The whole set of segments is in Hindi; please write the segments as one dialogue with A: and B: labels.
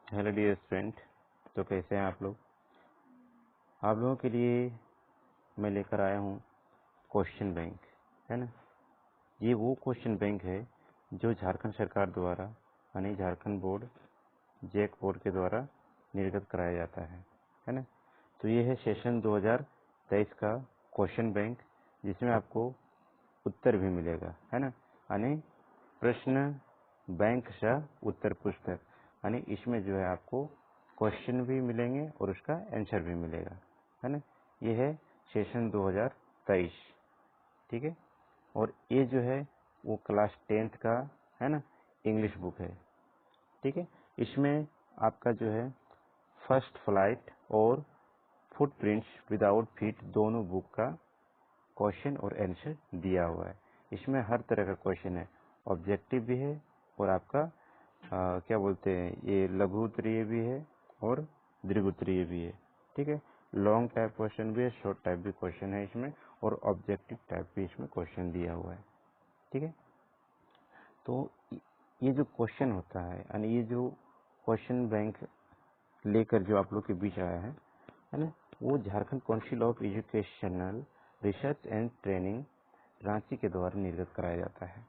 A: Hello dear student. तो कैसे हैं आप लोग? आप लोगों के लिए मैं लेकर आया हूँ क्वेश्चन बैंक, है ना। ये वो क्वेश्चन बैंक है जो झारखंड सरकार द्वारा यानी झारखंड बोर्ड जैक बोर्ड के द्वारा निर्गत कराया जाता है ना। तो ये है सेशन 2023 का क्वेश्चन बैंक, जिसमें आपको उत्तर भी मिलेगा, है ना। यानी प्रश्न बैंक सा उत्तर पुस्तक, यानी इसमें जो है आपको क्वेश्चन भी मिलेंगे और उसका आंसर भी मिलेगा, है ना। ये है सेशन 2023, ठीक है। और ये जो है वो क्लास 10th का, है ना, इंग्लिश बुक है, ठीक है। इसमें आपका जो है फर्स्ट फ्लाइट और फुटप्रिंट्स विदाउट फीट दोनों बुक का क्वेश्चन और आंसर दिया हुआ है। इसमें हर तरह का क्वेश्चन है, ऑब्जेक्टिव भी है और आपका क्या बोलते हैं, ये लघु उत्तरीय भी है और दीर्घ उत्तरीय भी है, ठीक है। लॉन्ग टाइप क्वेश्चन भी है, शॉर्ट टाइप भी क्वेश्चन है इसमें, और ऑब्जेक्टिव टाइप भी इसमें क्वेश्चन दिया हुआ है, ठीक है। तो ये जो क्वेश्चन होता है, यानी ये जो क्वेश्चन बैंक लेकर जो आप लोग के बीच आया है ना, वो Jharkhand council of educational research and training Ranchi के द्वारा निर्गत कराया जाता है,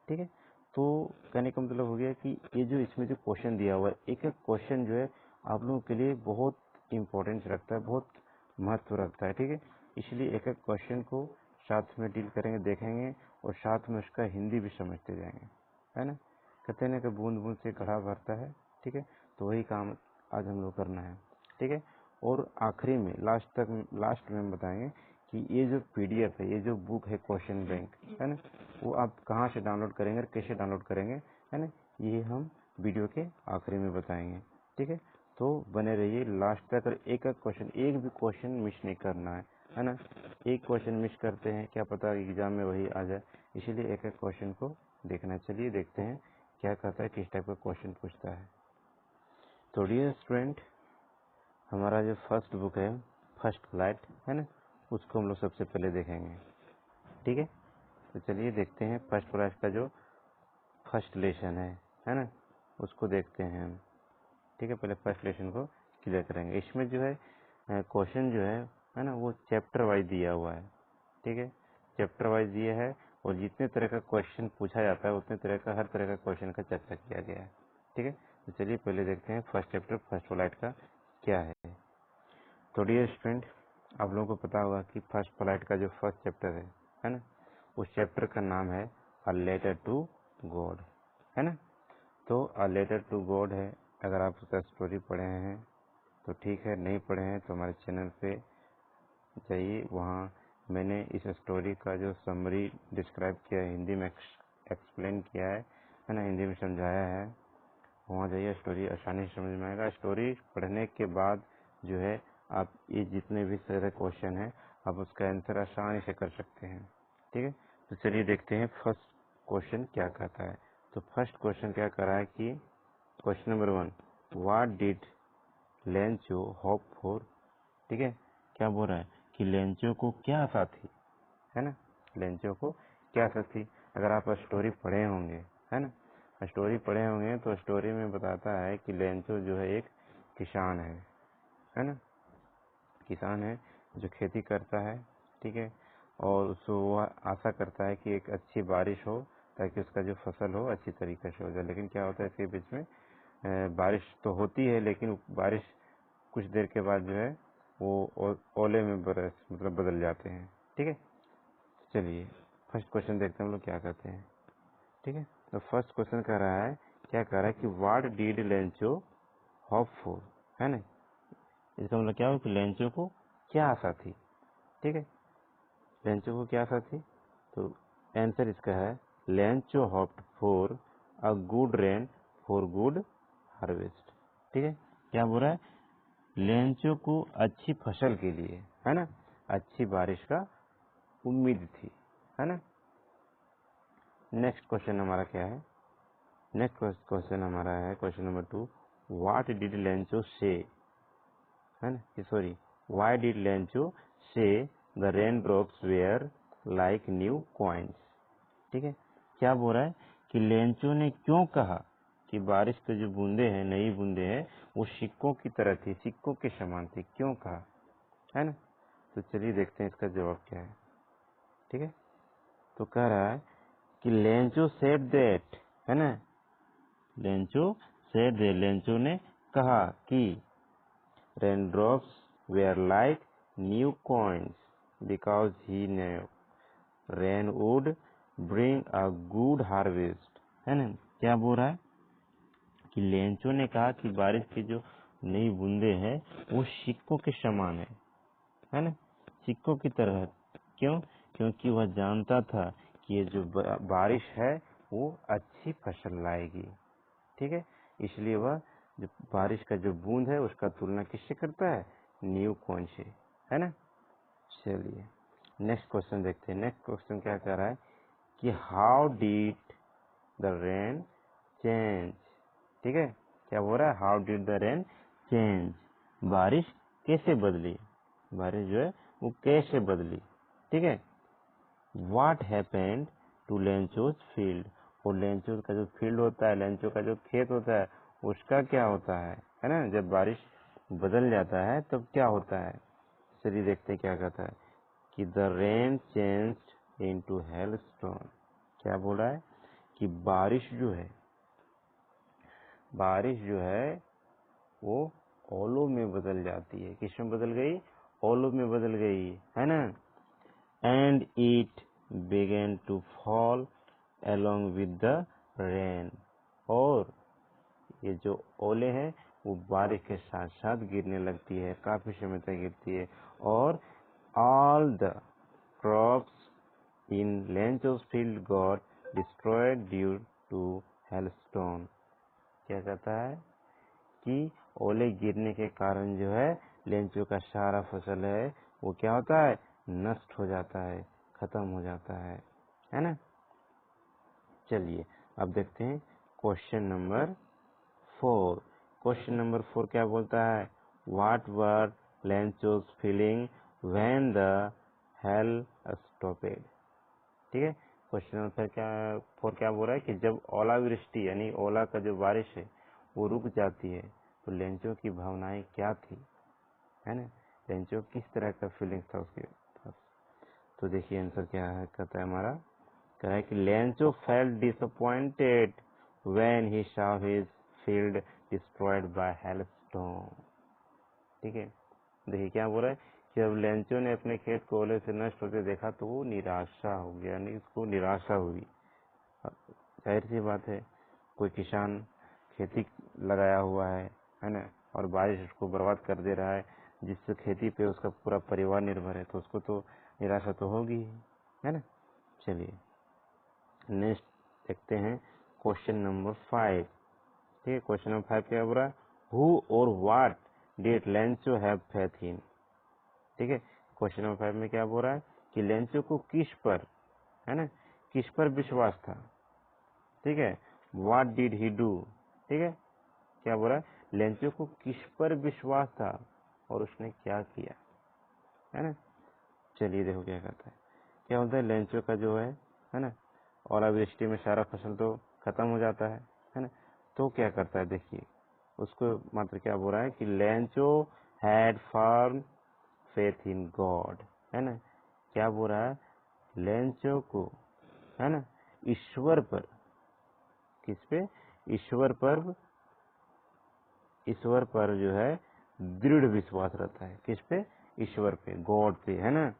A: ठीक है। तो कहने का मतलब हो गया कि ये जो इसमें जो क्वेश्चन दिया हुआ है, एक एक क्वेश्चन जो है आप लोगों के लिए बहुत इम्पोर्टेंस रखता है, बहुत महत्व रखता है, ठीक है। इसलिए एक एक क्वेश्चन को साथ में डील करेंगे, देखेंगे, और साथ में उसका हिंदी भी समझते जाएंगे, है ना। कहते हैं ना कि बूंद बूंद से घड़ा भरता है, ठीक है। तो वही काम आज हम लोग करना है, ठीक है। और आखिरी में लास्ट में हम बताएंगे कि ये जो पीडीएफ है, ये जो बुक है क्वेश्चन बैंक, है ना, वो आप कहाँ से डाउनलोड करेंगे और कैसे डाउनलोड करेंगे, है ना, ये हम वीडियो के आखिरी में बताएंगे, ठीक है। तो बने रहिए लास्ट तक, और एक भी क्वेश्चन मिस नहीं करना है ना। एक क्वेश्चन मिस करते हैं, क्या पता एग्जाम में वही आ जाए, इसीलिए एक क्वेश्चन को देखना। चलिए देखते हैं क्या कहता है, किस टाइप का क्वेश्चन पूछता है। तो डियर स्टूडेंट, हमारा जो फर्स्ट बुक है फर्स्ट फ्लाइट, है ना, उसको हम लोग सबसे पहले देखेंगे, ठीक है। तो चलिए देखते हैं फर्स्ट फ्लाइट का जो फर्स्ट लेसन है ना, उसको देखते हैं हम, ठीक है। पहले फर्स्ट लेसन को क्लियर करेंगे। इसमें जो है क्वेश्चन जो है ना, वो चैप्टर वाइज दिया हुआ है, ठीक है। चैप्टर वाइज दिया है, और जितने तरह का क्वेश्चन पूछा जाता है उतने तरह का, हर तरह का क्वेश्चन का चर्चा किया गया है, ठीक है। तो चलिए पहले देखते हैं फर्स्ट चैप्टर फर्स्ट फ्लाइट का क्या है। तो डियर स्टूडेंट, आप लोगों को पता होगा कि फर्स्ट फ्लाइट का जो फर्स्ट चैप्टर है ना, उस चैप्टर का नाम है अ लेटर टू गॉड, है ना। तो अ लेटर टू गॉड है। अगर आप उसका स्टोरी पढ़े हैं तो ठीक है, नहीं पढ़े हैं तो हमारे चैनल पे जाइए, वहाँ मैंने इस स्टोरी का जो समरी डिस्क्राइब किया है, हिंदी में एक्सप्लेन किया है ना, हिंदी में समझाया है। वहाँ जाइए, स्टोरी आसानी से समझ में आएगा। स्टोरी पढ़ने के बाद जो है आप ये जितने भी सारे क्वेश्चन हैं, आप उसका आंसर आसानी से कर सकते हैं, ठीक है। तो चलिए देखते हैं फर्स्ट क्वेश्चन क्या कहता है। तो फर्स्ट क्वेश्चन क्या कह रहा है कि question number 1, what did Lencho hope for, ठीक है। क्या बोल रहा है कि लेंचो को क्या आशा थी, है ना, लेंचो को क्या आशा थी। अगर आप स्टोरी पढ़े होंगे, है ना, स्टोरी पढ़े होंगे तो स्टोरी में बताता है कि लेंचो जो है एक किसान है ना, किसान है जो खेती करता है, ठीक है। और उसको वो आशा करता है कि एक अच्छी बारिश हो ताकि उसका जो फसल हो अच्छी तरीके से हो जाए। लेकिन क्या होता है, इसके बीच में बारिश तो होती है, लेकिन बारिश कुछ देर के बाद जो है वो ओले में बदल जाते हैं, ठीक है। चलिए फर्स्ट क्वेश्चन देखते हैं हम लोग क्या कहते हैं, ठीक है। तो फर्स्ट क्वेश्चन कह रहा है, क्या कह रहा है कि what did Lencho hope for, है ना। इसका मतलब क्या हो कि लेंचो को क्या आशा थी, ठीक है। लेंचो को क्या आशा थी, तो आंसर इसका है Lencho hoped for a good rain for good harvest, ठीक है। क्या बोल रहा है, लेंचो को अच्छी फसल के लिए, है ना, अच्छी बारिश का उम्मीद थी, है ना। नेक्स्ट क्वेश्चन हमारा क्या है, नेक्स्ट क्वेश्चन हमारा है question number 2, what did Lencho say, है ना, sorry, why did Lencho say the rain drops were like new coins, ठीक है। क्या बोल रहा है कि लेंचो ने क्यों कहा कि बारिश के जो बूंदे हैं, नई बूंदे हैं, वो सिक्कों की तरह थी, सिक्कों के समान थी। क्यों कहा, है ना? तो चलिए देखते हैं इसका जवाब क्या है। ठीक है, तो कह रहा है कि लेंचो सेड दैट, है ना, लेंचो सेड दैट, लेंचो ने कहा कि raindrops were like new coins because he knew rain would bring a good harvest, है ना। क्या बोल रहा है कि लेंचो ने कहा कि बारिश की जो नई बूंदे हैं वो सिक्कों के समान है ना, सिक्कों की तरह। क्यों? क्योंकि वह जानता था कि ये जो बारिश है वो अच्छी फसल लाएगी। ठीक है, इसलिए वह जो बारिश का जो बूंद है उसका तुलना किससे करता है, न्यू कॉइन से, है ना। चलिए नेक्स्ट क्वेश्चन देखते हैं। नेक्स्ट क्वेश्चन क्या कह रहा है कि how did the rain change. ठीक है, क्या बोल रहा है, how did the rain change, बारिश कैसे बदली, बारिश जो है वो कैसे बदली। ठीक है, what happened to Lencho's field, और लेंचो का जो फील्ड होता है, लेंचो का जो खेत होता है उसका क्या होता है ना, जब बारिश बदल जाता है तब क्या होता है। चलिए देखते हैं क्या कहता है कि द रेन चेंज्ड इनटू हेलस्टोर्म। क्या बोल रहा है कि बारिश जो है वो ओलों में बदल जाती है। किस में बदल गई, ओलों में बदल गई, है ना। And it began to fall along with the rain, और ये जो ओले हैं वो बारिश के साथ साथ गिरने लगती है, काफी समय तक गिरती है। और all the crops in Lencho's field got destroyed due to hailstone। क्या कहता है कि ओले गिरने के कारण जो है लेंचो का सारा फसल है वो क्या होता है, नष्ट हो जाता है, खत्म हो जाता है ना। चलिए अब देखते हैं क्वेश्चन नंबर 4। क्वेश्चन नंबर 4 क्या बोलता है, what were Lencho's feeling when the hail stopped. ठीक है, क्वेश्चन नंबर क्या 4 क्या बोल रहा है कि जब ओलावृष्टि यानी ओला का जो बारिश है वो रुक जाती है तो लेंचो की भावनाएं क्या थी, है ना, लेंचो किस तरह का फीलिंग था उसके पास। तो देखिए आंसर क्या है, कहता है हमारा, कह रहा है कि Lencho felt disappointed when he saw his field destroyed by hailstorm. ठीक है, देखिए क्या बोल रहा है कि जब लेंचो ने अपने खेत को ओले से नष्ट होते देखा तो वो निराशा हो गया, यानी उसको निराशा हुई। जाहिर सी बात है, कोई किसान खेती लगाया हुआ है ना, और बारिश उसको बर्बाद कर दे रहा है, जिससे खेती पे उसका पूरा परिवार निर्भर है, तो उसको तो निराशा तो होगी, है ना। चलिए नेक्स्ट देखते हैं क्वेश्चन नंबर 5। ठीक है, क्वेश्चन नंबर 5 क्या बोल रहा है, हु और what did Lencho have faith in. ठीक है, क्वेश्चन नंबर 5 में क्या बोल रहा है कि लेंचो को किस पर, है ना, किस पर विश्वास था। ठीक है, व्हाट डिड ही डू। ठीक है, क्या बोल रहा है, लेंचो को किस पर विश्वास था और उसने क्या किया, है ना। चलिए देखो क्या कहता है, क्या होता है, लेंचो का जो है ना, ओलावृष्टि में सारा फसल तो खत्म हो जाता है ना, तो क्या करता है, देखिए उसको मात्र क्या बोल रहा है कि Lencho had firm faith in God, है ना। क्या बोल रहा है, लेंचो को, है ना, ईश्वर पर, किस पे, ईश्वर पर जो है दृढ़ विश्वास रहता है। किस पे, ईश्वर पे, गॉड पे, है ना।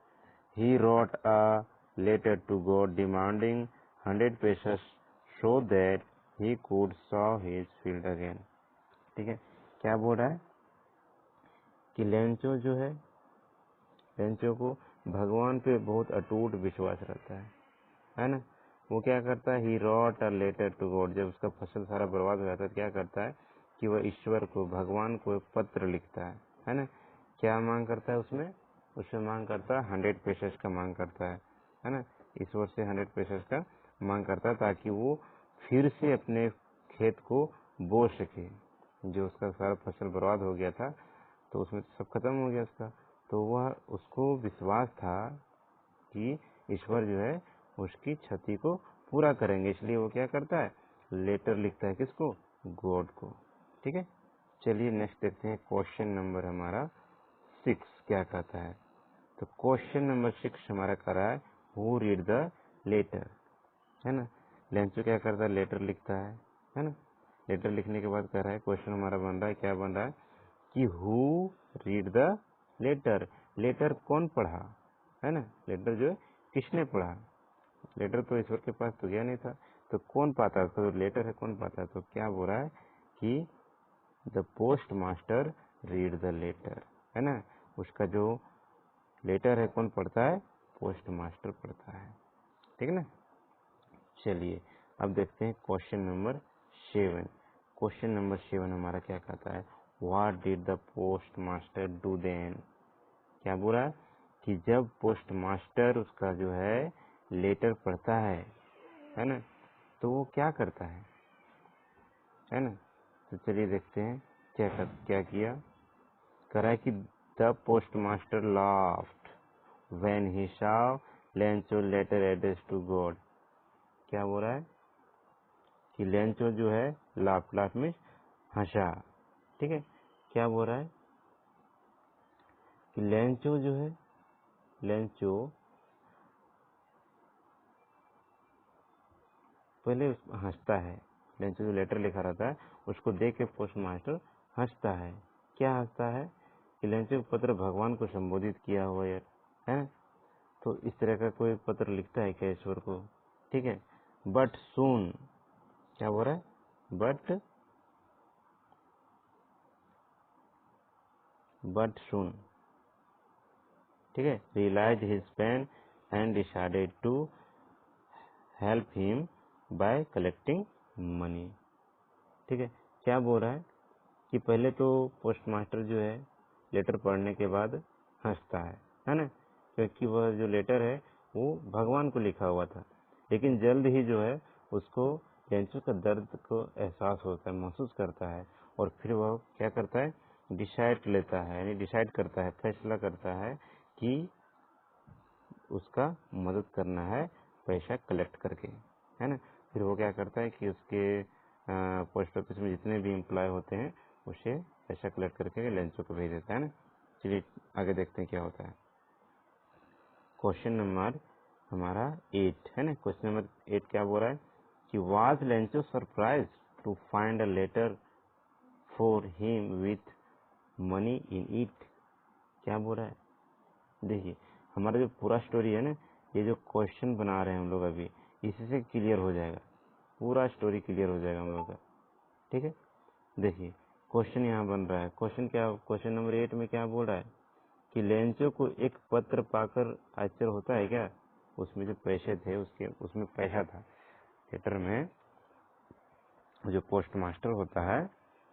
A: He wrote a letter to God demanding 100 pesos so that he could sow his field again. ठीक है, क्या बोल रहा है कि लेंचो जो लेंचो को भगवान पे बहुत अटूट विश्वास रहता है ना। वो क्या करता है, he wrote a letter to God, जब उसका फसल सारा बर्बाद हो जाता है क्या करता है कि वह ईश्वर को, भगवान को एक पत्र लिखता है ना। क्या मांग करता है उसमें मांग करता है 100 pesos का मांग करता है ना। ईश्वर से 100 pesos का मांग करता है ताकि वो फिर से अपने खेत को बो सके। जो उसका सारा फसल बर्बाद हो गया था तो उसमें सब खत्म हो गया उसका, तो वह उसको विश्वास था कि ईश्वर जो है उसकी क्षति को पूरा करेंगे, इसलिए वो क्या करता है, लेटर लिखता है, किसको, गॉड को। ठीक है, चलिए नेक्स्ट देखते हैं क्वेश्चन नंबर हमारा 6 क्या कहता है। तो क्वेश्चन नंबर 6 हमारा कह रहा है हु रीड द लेटर, है ना। लेंचो क्या करता है, लेटर लिखता है ना। लेटर लिखने के बाद कह रहा है क्वेश्चन हमारा बन रहा है, क्या बन रहा है कि who read the letter, letter कौन पढ़ा, है ना। लेटर जो है किसने पढ़ा, लेटर तो ईश्वर के पास तो गया नहीं था, तो कौन पाता है, तो लेटर है कौन पाता है, तो क्या बोल रहा है कि the postmaster read the letter, है ना। उसका जो लेटर है कौन पढ़ता है, पोस्ट मास्टर पढ़ता है। ठीक है ना। चलिए अब देखते हैं क्वेश्चन नंबर 7। क्वेश्चन नंबर 7 हमारा क्या कहता है, what did the postmaster do then. क्या बोला कि जब पोस्ट मास्टर उसका जो है लेटर पढ़ता है ना, तो वो क्या करता है ना। तो चलिए देखते हैं क्या किया। कह रहा है कि the postmaster laughed when he saw Lencho letter address to God. क्या बोल रहा है कि लेंचो जो है लाफ में हंसा। ठीक है, क्या बोल रहा है कि लेंचो जो है, लेंचो पहले हंसता है, लेंचो जो लेटर लिखा रहता है उसको देख के पोस्ट मास्टर हंसता है। क्या हंसता है कि लेंचो पत्र भगवान को संबोधित किया हुआ है ना। तो इस तरह का कोई पत्र लिखता है क्या ईश्वर को। ठीक है, बट सून, क्या बोल रहा है, बट सून, ठीक है, realise his pain and decided to help him by collecting money. ठीक है, क्या बोल रहा है कि पहले तो पोस्ट मास्टर जो है लेटर पढ़ने के बाद हंसता है ना, क्योंकि वह जो लेटर है वो भगवान को लिखा हुआ था। लेकिन जल्द ही जो है उसको लेंचो का दर्द को एहसास होता है, महसूस करता है, और फिर वह क्या करता है, डिसाइड लेता है, यानी डिसाइड करता है, फैसला करता है कि उसका मदद करना है पैसा कलेक्ट करके, है ना। फिर वो क्या करता है कि उसके पोस्ट ऑफिस में जितने भी एम्प्लॉय होते हैं उसे पैसा कलेक्ट करके लेंचो को भेज देता है ना। चलिए आगे देखते हैं क्या होता है। क्वेश्चन नंबर हमारा 8 है ना। क्वेश्चन नंबर 8 क्या बोल रहा है कि was Lencho surprise to find a letter for him with money in it. क्या बोल रहा है, देखिए हमारा जो पूरा स्टोरी है ना, ये जो क्वेश्चन बना रहे हैं हम लोग अभी, इसी से क्लियर हो जाएगा, पूरा स्टोरी क्लियर हो जाएगा हम लोग का। ठीक है, देखिए क्वेश्चन यहाँ बन रहा है। क्वेश्चन नंबर 8 में क्या बोल रहा है कि लेंचो को एक पत्र पाकर आश्चर्य होता है क्या। उसमें जो पैसे थे उसमें पैसा था लेटर में, जो पोस्ट मास्टर होता है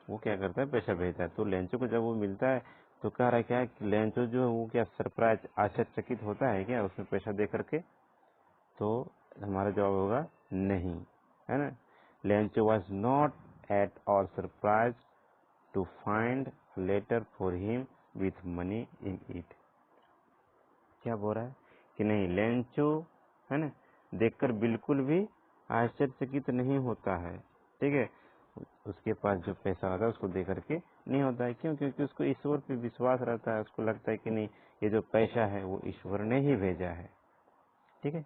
A: वो क्या करता है, पैसा भेजता है। तो लेंचो को जब वो मिलता है तो कह रहा है क्या कि लेंचो जो है वो क्या सरप्राइज, आश्चर्यचकित होता है क्या उसमें पैसा दे करके। तो हमारा जवाब होगा नहीं, है ना। Lencho was not at all surprise to find letter for him with money in it. क्या बोल रहा है कि नहीं, लेंचो है ना देखकर बिल्कुल भी आश्चर्यचकित नहीं होता है। ठीक है, उसके पास जो पैसा आता है उसको दे करके नहीं होता है। क्यों, क्योंकि उसको ईश्वर पे विश्वास रहता है, उसको लगता है कि नहीं ये जो पैसा है वो ईश्वर ने ही भेजा है। ठीक है,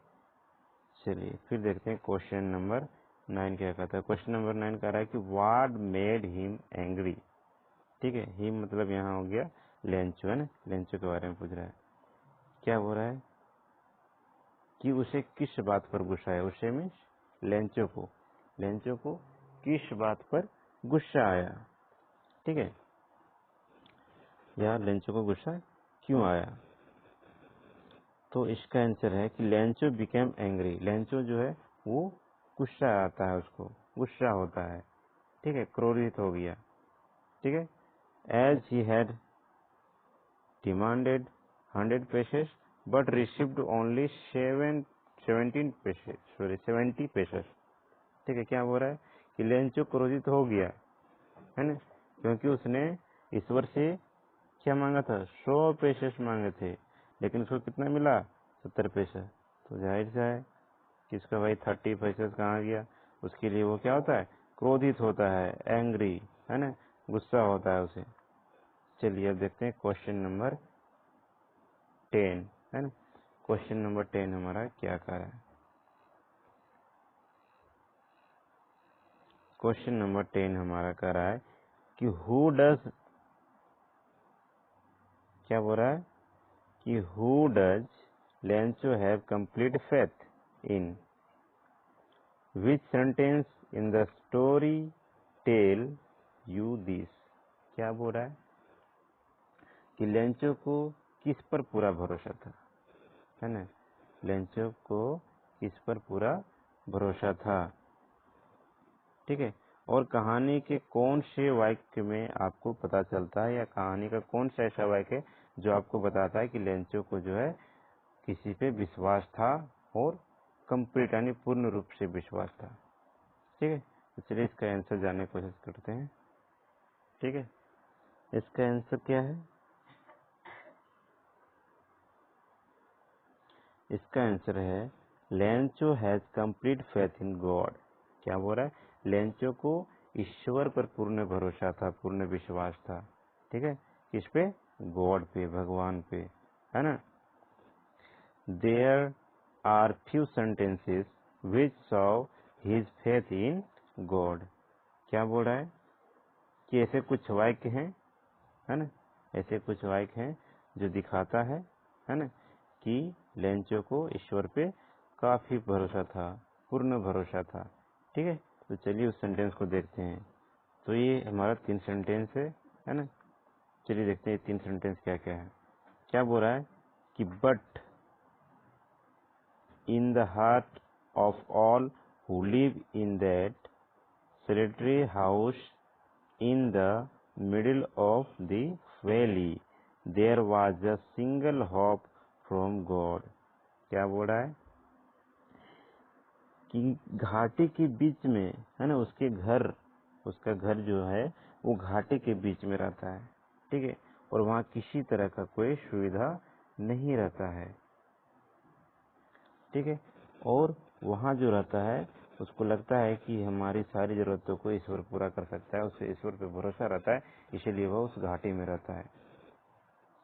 A: चलिए फिर देखते हैं क्वेश्चन नंबर 9 क्या कहता है। क्वेश्चन नंबर 9 कह रहा है कि व्हाट मेड हिम एंग्री। ठीक है, हिम मतलब यहाँ हो गया लेंचो, है ना, लेंचो के बारे में पूछ रहा है। क्या बोल रहा है कि उसे किस बात पर गुस्सा है, उसे मीन्स लेंचो को किस बात पर गुस्सा आया। ठीक है, या लेंचो को गुस्सा क्यों आया। तो इसका आंसर है कि लेंचो बिकेम एंग्री। लेंचो जो है वो गुस्सा आता है, उसको गुस्सा होता है। ठीक है, क्रोधित हो गया। ठीक है, as he had demanded 100 pesos but received only 70 pesos. ठीक है, क्या बोल रहा है कि लेंचो क्रोधित हो गया, है ना, क्योंकि उसने ईश्वर से क्या मांगा था, 100 पेसेस मांगे थे, लेकिन उसको कितना मिला, 70 पैसे। तो जाहिर सा है कि इसका भाई 30 पैसे कहाँ गया। उसके लिए वो क्या होता है, क्रोधित होता है, एंग्री, है ना, गुस्सा होता है उसे। चलिए अब देखते हैं क्वेश्चन नंबर 10, है ना। क्वेश्चन नंबर 10 हमारा क्या कह रहा है। क्वेश्चन नंबर 10 हमारा कह रहा है कि हु डज, क्या बोल रहा है कि who does Lencho have complete faith in, which sentence in the story tell you this. क्या बोल रहा है कि लेंचो को किस पर पूरा भरोसा था, है ना, लेंचो को किस पर पूरा भरोसा था, ठीक है। और कहानी के कौन से वाक्य में आपको पता चलता है, या कहानी का कौन सा ऐसा वाक्य है जो आपको बताता है कि लेंचो को जो है किसी पे विश्वास था, और कंप्लीट यानी पूर्ण रूप से विश्वास था, ठीक है। तो चलिए इसका आंसर जानने की कोशिश करते हैं, ठीक है। इसका आंसर क्या है, इसका आंसर है Lencho has complete faith in God. क्या बोल रहा है, लेंचो को ईश्वर पर पूर्ण भरोसा था, पूर्ण विश्वास था, ठीक है। किस पे, गॉड पे, भगवान पे, है ना। There are few sentences which show his faith in God. क्या बोल रहा है कि ऐसे कुछ वाक्य हैं, है ना, ऐसे कुछ वाक्य हैं जो दिखाता है ना, कि लेंचो को ईश्वर पे काफी भरोसा था, पूर्ण भरोसा था, ठीक है। तो चलिए उस सेंटेंस को देखते हैं। तो ये हमारा 3 सेंटेंस है ना। चलिए देखते हैं 3 सेंटेंस क्या क्या है। क्या बोल रहा है कि but in the heart of all who live in that solitary house in the middle of the valley there was a single hope from God। क्या बोल रहा है कि घाटी के बीच में, है ना, उसके घर, उसका घर जो है वो घाटी के बीच में रहता है, ठीक है। और वहाँ किसी तरह का कोई सुविधा नहीं रहता है, ठीक है। और वहाँ जो रहता है उसको लगता है कि हमारी सारी जरूरतों को ईश्वर पूरा कर सकता है, उसे ईश्वर पे भरोसा रहता है, इसीलिए वह उस घाटी में रहता है।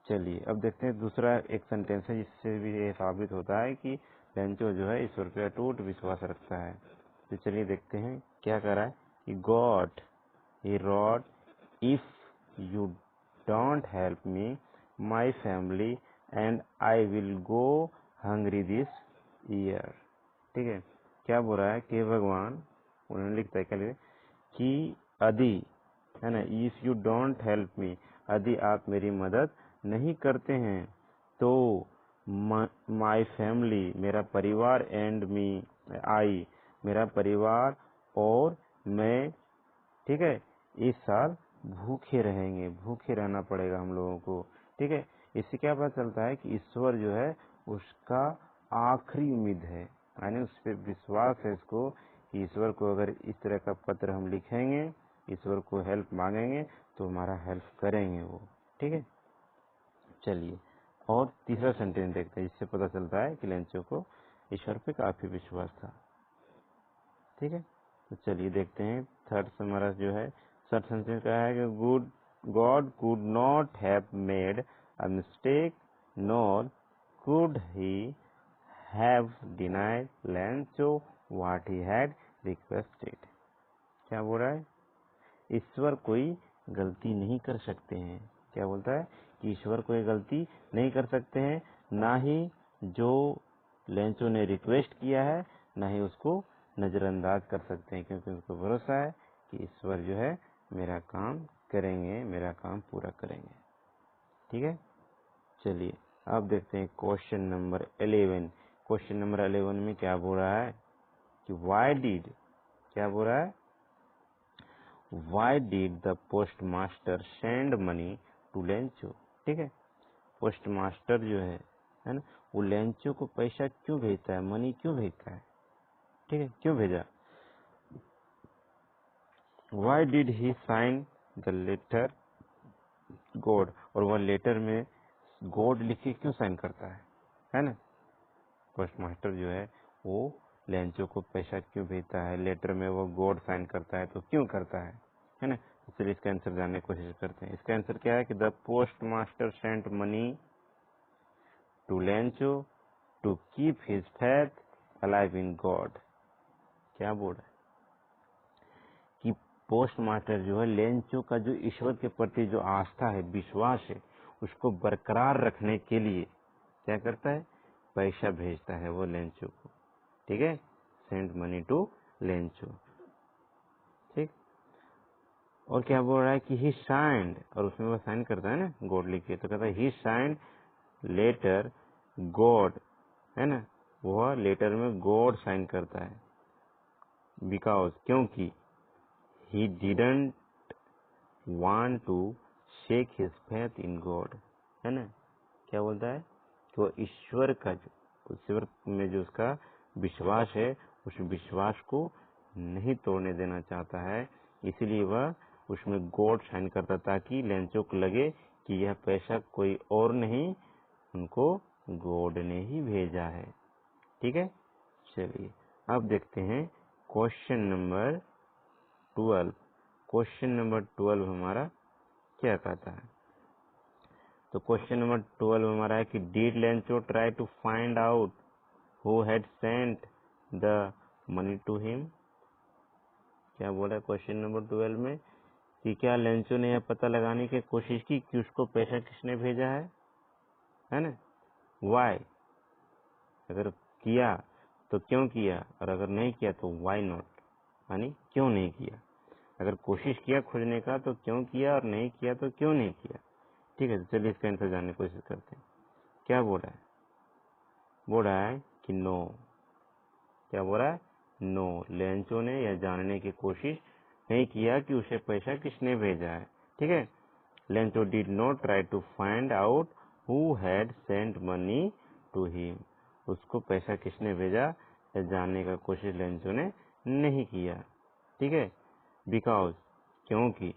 A: चलिए अब देखते हैं दूसरा एक सेंटेंस है जिससे भी ये साबित होता है कि लेंचो जो है ईश्वर पे अटूट विश्वास रखता है। तो चलिए देखते हैं क्या कह रहा है कि God he rod if you don't help me my family and I will go hungry this year. ठीक है, क्या बोल रहा है कि भगवान, उन्होंने लिखता है क्या लिखे कि यदि, है ना, if you don't help me, यदि आप मेरी मदद नहीं करते हैं तो माई फैमिली, मेरा परिवार, एंड मी, आई, मेरा परिवार और मैं, ठीक है, इस साल भूखे रहेंगे, भूखे रहना पड़ेगा हम लोगों को। ठीक है, इससे क्या पता चलता है कि ईश्वर जो है उसका आखिरी उम्मीद है, यानी उस पर विश्वास है इसको कि ईश्वर को अगर इस तरह का पत्र हम लिखेंगे, ईश्वर को हेल्प मांगेंगे तो हमारा हेल्प करेंगे वो। ठीक है, चलिए और तीसरा सेंटेंस देखते हैं जिससे पता चलता है कि लेंचो को ईश्वर पे काफी विश्वास था। ठीक है, तो चलिए देखते हैं थर्ड हमारा जो है थर्ड सेंटेंस क्या है कि good God could not have made a mistake nor could he have denied Lencho what he had requested. क्या बोल रहा है, ईश्वर कोई गलती नहीं कर सकते हैं। क्या बोलता है कि ईश्वर कोई गलती नहीं कर सकते हैं, ना ही जो लेंचो ने रिक्वेस्ट किया है ना ही उसको नजरअंदाज कर सकते हैं, क्योंकि उनको भरोसा है कि ईश्वर जो है मेरा काम करेंगे, मेरा काम पूरा करेंगे। ठीक है, चलिए अब देखते हैं क्वेश्चन नंबर 11। क्वेश्चन नंबर 11 में क्या बोल रहा है कि वाई डिड, क्या बोल रहा है, why did the postmaster send money to Lencho. ठीक है, पोस्टमास्टर जो है ना, वो लेंचो को पैसा क्यों भेजता है, मनी क्यों भेजता है। ठीक है, क्यों भेजा, why did he sign the letter God, और वह लेटर में गॉड लिख के क्यों साइन करता है ना। पोस्टमास्टर जो है वो लेंचो को पैसा क्यों भेजता है, लेटर में वो गॉड साइन करता है तो क्यों करता है ना। चलिए इसका आंसर जानने की कोशिश करते हैं। इसका आंसर क्या है कि the postmaster sent money to Lencho to keep his faith alive in God. क्या बोल रहा है कि पोस्ट मास्टर जो है लेंचो का जो ईश्वर के प्रति जो आस्था है, विश्वास है, उसको बरकरार रखने के लिए क्या करता है, पैसा भेजता है वो लेंचो को। ठीक है, सेंड मनी टू लेंचो। ठीक, और क्या बोल रहा है कि ही साइंड, और उसमें वो साइन करता है ना गॉड लिख के, तो कहता है ही साइंड लेटर गॉड, है ना, वह लेटर में गॉड साइन करता है। बिकॉज, क्योंकि he didn't want to shake his faith in God, है ना। क्या बोलता है कि वो ईश्वर का ईश्वर में जो उसका विश्वास है, उस विश्वास को नहीं तोड़ने देना चाहता है, इसीलिए वह उसमें गॉड साइन करता ताकि लेंचो को लगे कि यह पैसा कोई और नहीं, उनको गॉड ने ही भेजा है। ठीक है, चलिए अब देखते हैं क्वेश्चन नंबर 12। क्वेश्चन नंबर 12 हमारा क्या कहता है, तो क्वेश्चन नंबर 12 हमारा है कि did Lencho try to find out who had sent the money to him. क्या बोला क्वेश्चन नंबर 12 में कि क्या लेंचो ने यह पता लगाने की कोशिश की कि उसको पैसा किसने भेजा है ना। वाई, अगर किया तो क्यों किया, और अगर नहीं किया तो वाई नॉट, यानी क्यों नहीं किया। अगर कोशिश किया खोजने का तो क्यों किया, और नहीं किया तो क्यों नहीं किया। ठीक है, तो चलिए इसका आंसर जानने की कोशिश करते हैं। क्या बोल रहा है, बोल रहा है कि नो। क्या बोल रहा है, नो, लेंचो ने यह जानने की कोशिश नहीं किया कि उसे पैसा किसने भेजा है। ठीक है, Lencho did not try to find out who had sent money to him. उसको पैसा किसने भेजा यह जानने का कोशिश लेंचो ने नहीं किया। ठीक है, बिकॉज, क्योंकि।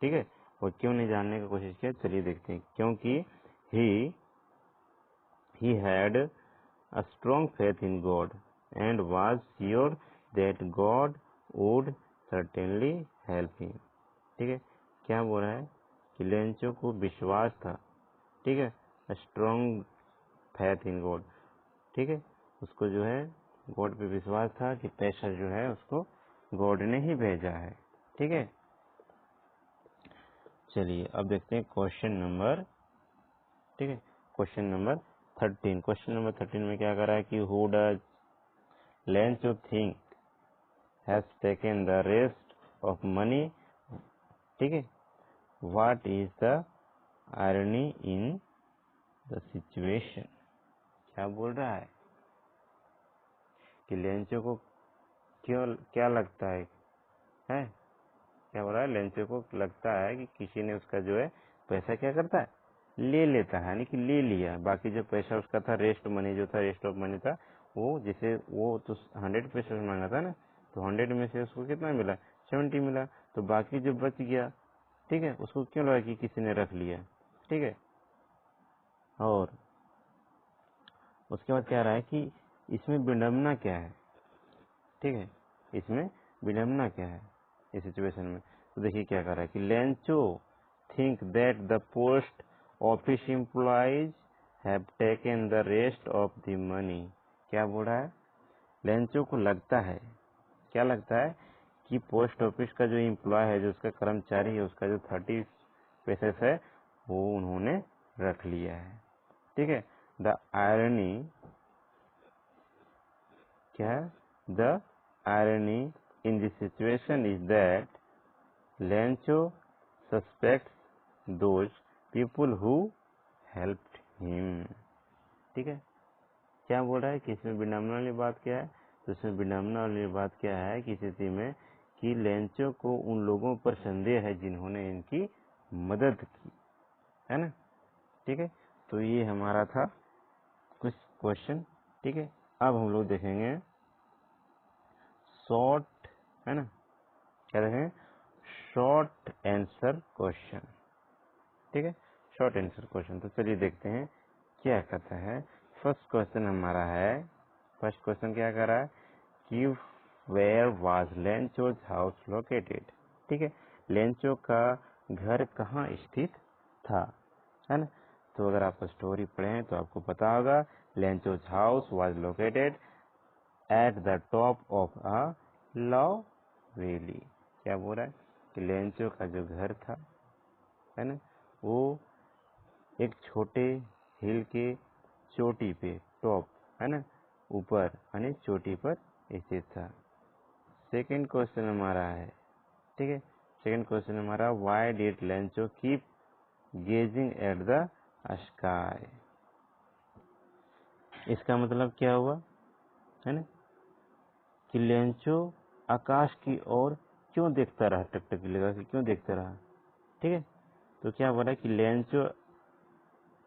A: ठीक है, और क्यों नहीं जानने की कोशिश किया, चलिए देखते हैं। क्योंकि he had a strong faith in God and was sure that God would certainly help him। ठीक है, क्या बोल रहा है कि लेंचो को विश्वास था, ठीक है, स्ट्रॉन्ग फैथ इन गॉड। ठीक है, उसको जो है गॉड पे विश्वास था कि पैसा जो है उसको गॉड ने ही भेजा है। ठीक है, चलिए अब देखते हैं क्वेश्चन नंबर, ठीक है, क्वेश्चन नंबर 13। क्वेश्चन नंबर 13 में क्या कर रहा है कि who does Lencho think has taken the rest of money. ठीक है, what is the irony in the situation. क्या बोल रहा है कि लेंचो को क्यों, क्या लगता है क्या बोल रहा है, लेंचो को लगता है कि किसी ने उसका जो है पैसा क्या करता है, ले लेता है, यानी कि ले लिया। बाकी जो पैसा उसका था, रेस्ट मनी जो था, रेस्ट ऑफ मनी था, वो जैसे वो तो 100 पैसा मांगा था ना, तो 100 में से उसको कितना मिला, 70 मिला, तो बाकी जो बच गया, ठीक है, उसको क्यों लगा कि किसी ने रख लिया। ठीक है, और उसके बाद क्या रहा है कि इसमें विडम्बना क्या है। ठीक है, इसमें विडम्बना क्या है इस सिचुएशन में, तो देखिए क्या कर रहा है कि Lencho think that the post office employees have taken the rest of the money. क्या बोल रहा है, लेंचो को लगता है, क्या लगता है कि पोस्ट ऑफिस का जो एम्प्लॉय है, जो उसका कर्मचारी है, उसका जो 30 पैसे है वो उन्होंने रख लिया है। ठीक है, द आयरनी, क्या है, the irony in this situation is that Lencho suspects those people who helped him. ठीक है, क्या बोल रहा है कि इसमें विडम्बना वाली बात क्या है, तो इसमें विडम्बना वाली बात क्या है कि स्थिति में कि लेंचो को उन लोगों पर संदेह है जिन्होंने इनकी मदद की, है ना। ठीक है, तो ये हमारा था कुछ क्वेश्चन। ठीक है, अब हम लोग देखेंगे शॉर्ट, है ना, क्या देखेंगे, शॉर्ट आंसर क्वेश्चन। ठीक है, शॉर्ट आंसर क्वेश्चन, तो चलिए देखते हैं क्या कहता है। फर्स्ट क्वेश्चन हमारा है, फर्स्ट क्वेश्चन क्या कर रहा है कि where was Lencho's house located, ठीक है, लेंचो का घर कहाँ स्थित था, है ना। तो अगर आप स्टोरी पढ़ें तो आपको पता होगा Lencho's house was located at the top of a love valley. क्या बोल रहा है कि लेंचो का जो घर था, है ना, वो एक छोटे हिल के चोटी पे, टॉप, है ना, ऊपर यानी चोटी पर स्थित था। सेकंड क्वेश्चन हमारा है, ठीक है, सेकंड क्वेश्चन हमारा why did Lencho keep gazing at the sky. इसका मतलब क्या हुआ, है ना, कि लेंचो आकाश की ओर क्यों देखता रहा, टकटकी लगा के क्यों देखता रहा, ठीक है। तो क्या बोला कि Lencho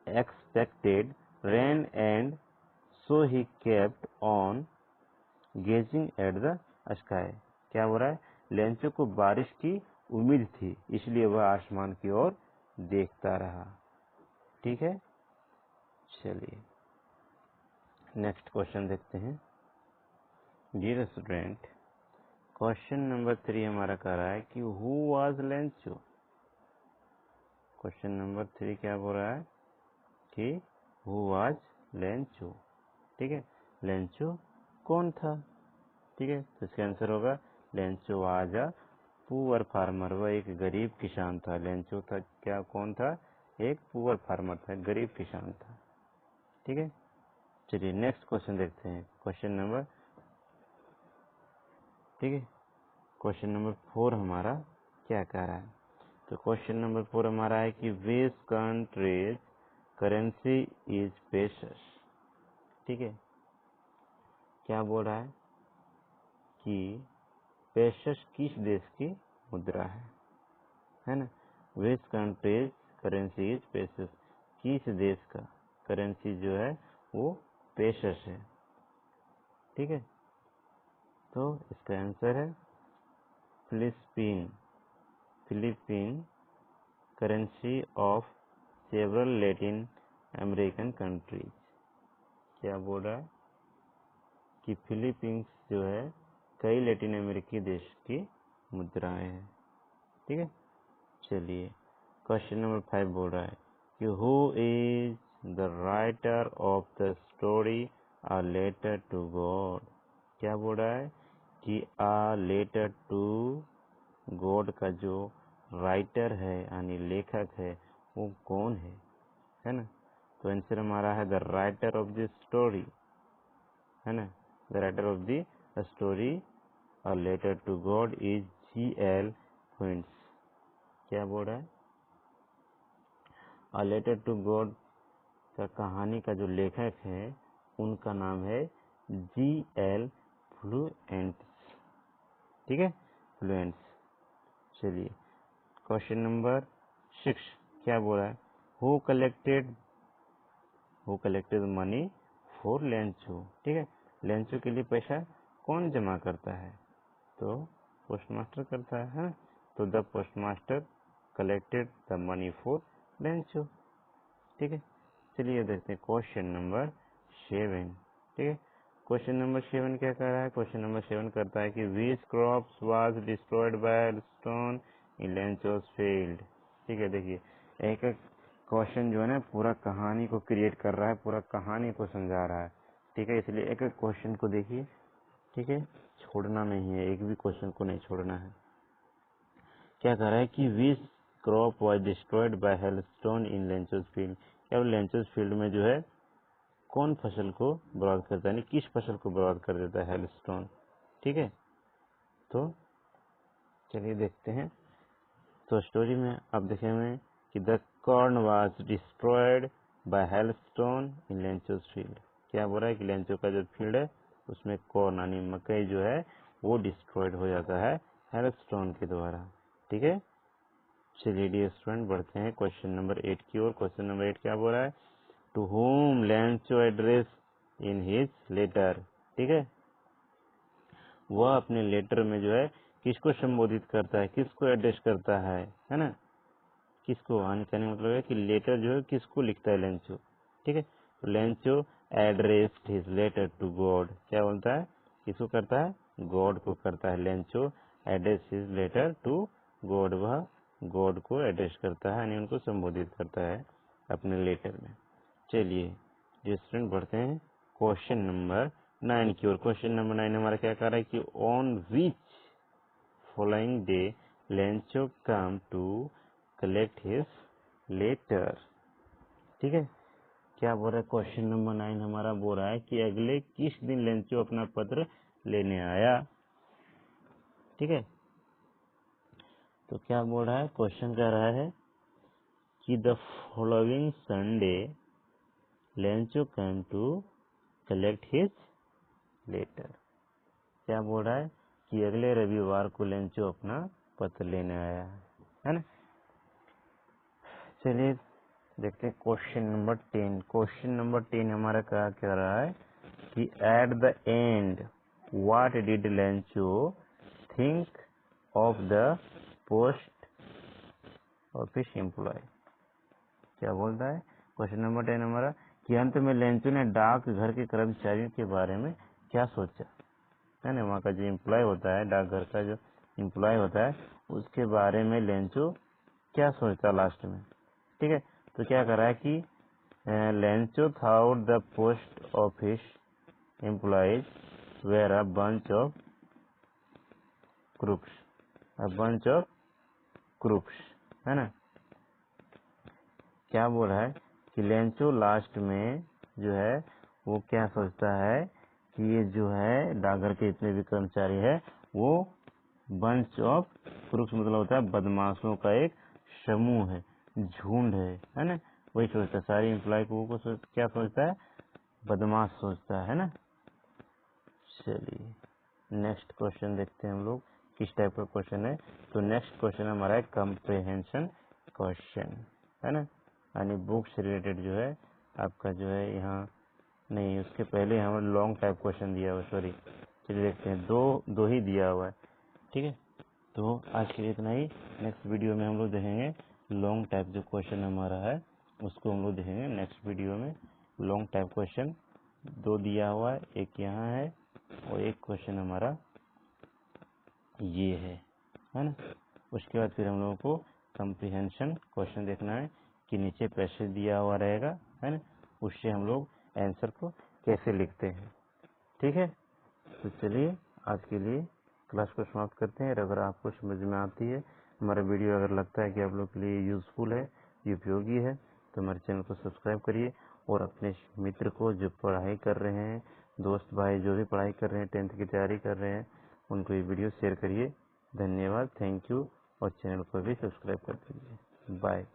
A: expected rain and so he kept on gazing at the sky. क्या बोल रहा है, लेंचो को बारिश की उम्मीद थी इसलिए वह आसमान की ओर देखता रहा, ठीक है। चलिए नेक्स्ट क्वेश्चन देखते हैं। डियर स्टूडेंट, क्वेश्चन नंबर 3 हमारा कह रहा है कि who was Lencho. Question number 3 क्या बोल रहा है कि हु वाज लेंचो, ठीक है, लेंचो कौन था, ठीक है। तो इसका आंसर होगा Lencho was a poor farmer, वह एक गरीब किसान था। लेंचो था क्या, कौन था, एक पुअर फार्मर था, गरीब किसान था, ठीक है। चलिए नेक्स्ट क्वेश्चन देखते हैं, क्वेश्चन नंबर, ठीक है, क्वेश्चन नंबर 4 हमारा क्या कह रहा है। तो क्वेश्चन नंबर 4 हमारा है कि विच कंट्रीज करेंसी इज पेसस, ठीक है। क्या बोल रहा है कि पेसस किस देश की मुद्रा है ना। विच कंट्रीज करेंसी इज पेसस, किस देश का करेंसी जो है वो पेसस है, ठीक है। तो इसका आंसर है Philippine currency of several Latin American countries. क्या बोल रहा है कि फिलीपींस जो है कई लैटिन अमेरिकी देश की मुद्राएं हैं, ठीक है। चलिए क्वेश्चन नंबर 5 बोल रहा है कि who is the writer of the story a letter to God. क्या बोल रहा है कि अ लेटर टू गॉड का जो राइटर है यानी लेखक है वो कौन है ना। तो आंसर हमारा है the writer of the story, है ना, the writer of the story a letter to God is G.L. Quince. क्या बोल रहा है, अ लेटर टू गॉड का कहानी का जो लेखक है उनका नाम है G.L. फ्लुएंट्स, ठीक है, फ्लुएंट्स। चलिए क्वेश्चन नंबर 6 क्या बोल रहा है, who collected money for Lencho, ठीक है। लेंचो के लिए पैसा कौन जमा करता है, तो पोस्टमास्टर करता है। तो the postmaster collected the money for Lencho, ठीक है। चलिए देखते हैं क्वेश्चन नंबर 7, ठीक है। क्वेश्चन नंबर 7 क्या कर रहा है, क्वेश्चन नंबर 7 करता है कि which crops was destroyed by stone in Lencho's field, ठीक है। देखिए एक एक क्वेश्चन जो है ना पूरा कहानी को क्रिएट कर रहा है, पूरा कहानी को समझा रहा है, ठीक है। इसलिए एक एक क्वेश्चन को देखिए, ठीक है, छोड़ना नहीं है, एक भी क्वेश्चन को नहीं छोड़ना है। क्या कह रहा है कि which crop was destroyed by hailstone in Lencho's field. क्या लेंचोस फील्ड में जो है कौन फसल को बर्बाद करता है, यानी किस फसल को बर्बाद कर देता है हेलस्टोन, ठीक है। तो चलिए देखते हैं। तो स्टोरी में आप देखेंगे कि the corn was destroyed by hailstone in Lencho's field. क्या बोल रहा है कि लेंचो का जो फील्ड है उसमें कॉर्न यानी मकई जो है वो डिस्ट्रॉयड हो जाता है हेलस्टोन के द्वारा, ठीक है। चलिए डियर स्टूडेंट बढ़ते हैं क्वेश्चन नंबर 8 की ओर। क्वेश्चन नंबर 8 क्या बोल रहा है, to whom Lencho address in his letter, ठीक है। वह अपने लेटर में जो है किसको संबोधित करता है, किसको एड्रेस करता है ना, किसको, कहने मतलब है कि लेटर जो है किसको लिखता है लेंचो, ठीक है। तो Lencho addressed his letter to God. क्या बोलता है, किसको करता है, गॉड को करता है। Lencho address his letter to God, वह गॉड को एड्रेस करता है, यानी उनको संबोधित करता है अपने लेटर में। चलिए जो स्टूडेंट बढ़ते हैं क्वेश्चन नंबर 9 की ओर। क्वेश्चन नंबर 9 हमारा क्या कर रहा है कि on which following day Lencho come to collect his letter. ठीक है, क्या बोल रहा है क्वेश्चन नंबर 9 हमारा बोल रहा है कि अगले किस दिन लेंचो अपना पत्र लेने आया। ठीक है, तो क्या बोल रहा है, क्वेश्चन कह रहा है कि the following Sunday Lencho come to collect his letter. क्या बोल रहा है कि अगले रविवार को लेंचो अपना पत्र लेने आया है ना। चलिए देखते हैं क्वेश्चन नंबर 10। क्वेश्चन नंबर 10 हमारा क्या कह रहा है कि at the end what did Lencho think of the post office employ. क्या बोलता है क्वेश्चन नंबर 10 हमारा कि अंत में लेंचो ने डाक घर के कर्मचारियों के बारे में क्या सोचा, है ना। वहाँ का जो एम्प्लॉय होता है, डाकघर का जो एम्प्लॉय होता है, उसके बारे में लेंचो क्या सोचता लास्ट में। ठीक है, तो क्या कर रहा है कि Lencho thought the post office employees were a bunch of crooks, है ना। क्या बोल रहा है कि लेंचो लास्ट में जो है वो क्या सोचता है कि ये जो है डाकघर के जितने भी कर्मचारी है वो बंच ऑफ क्रूक्स मतलब होता है बदमाशों का एक समूह है, झुंड है ना। वही सोचता है, सारी एम्प्लॉय को क्या सोचता है, बदमाश सोचता है ना। चलिए नेक्स्ट क्वेश्चन देखते हैं हम लोग किस टाइप का क्वेश्चन है। तो नेक्स्ट क्वेश्चन हमारा है कम्प्रिहेंशन क्वेश्चन, है ना, यानी बुक से रिलेटेड जो है आपका जो है यहाँ नहीं, उसके पहले हमें लॉन्ग टाइप क्वेश्चन दिया हुआ, सॉरी। चलिए देखते हैं, दो ही दिया हुआ है। ठीक है, तो आज के लिए इतना ही। नेक्स्ट वीडियो में हम लोग देखेंगे लॉन्ग टाइप जो क्वेश्चन हमारा है उसको हम लोग देखेंगे नेक्स्ट वीडियो में। लॉन्ग टाइप क्वेश्चन 2 दिया हुआ है, एक यहाँ है और एक क्वेश्चन हमारा ये है ना। उसके बाद फिर हम लोगों को कम्प्रिहेंशन क्वेश्चन देखना है कि नीचे पैसेज दिया हुआ रहेगा, है ना, उससे हम लोग आंसर को कैसे लिखते हैं। ठीक है, तो चलिए आज के लिए क्लास को समाप्त करते हैं। अगर आपको समझ में आती है हमारा वीडियो, अगर लगता है कि आप लोग के लिए यूजफुल है, उपयोगी है, तो हमारे चैनल को सब्सक्राइब करिए और अपने मित्र को जो पढ़ाई कर रहे हैं, दोस्त भाई जो भी पढ़ाई कर रहे हैं, 10th की तैयारी कर रहे हैं, उनको ये वीडियो शेयर करिए। धन्यवाद, थैंक यू, और चैनल को भी सब्सक्राइब कर दीजिए। बाय।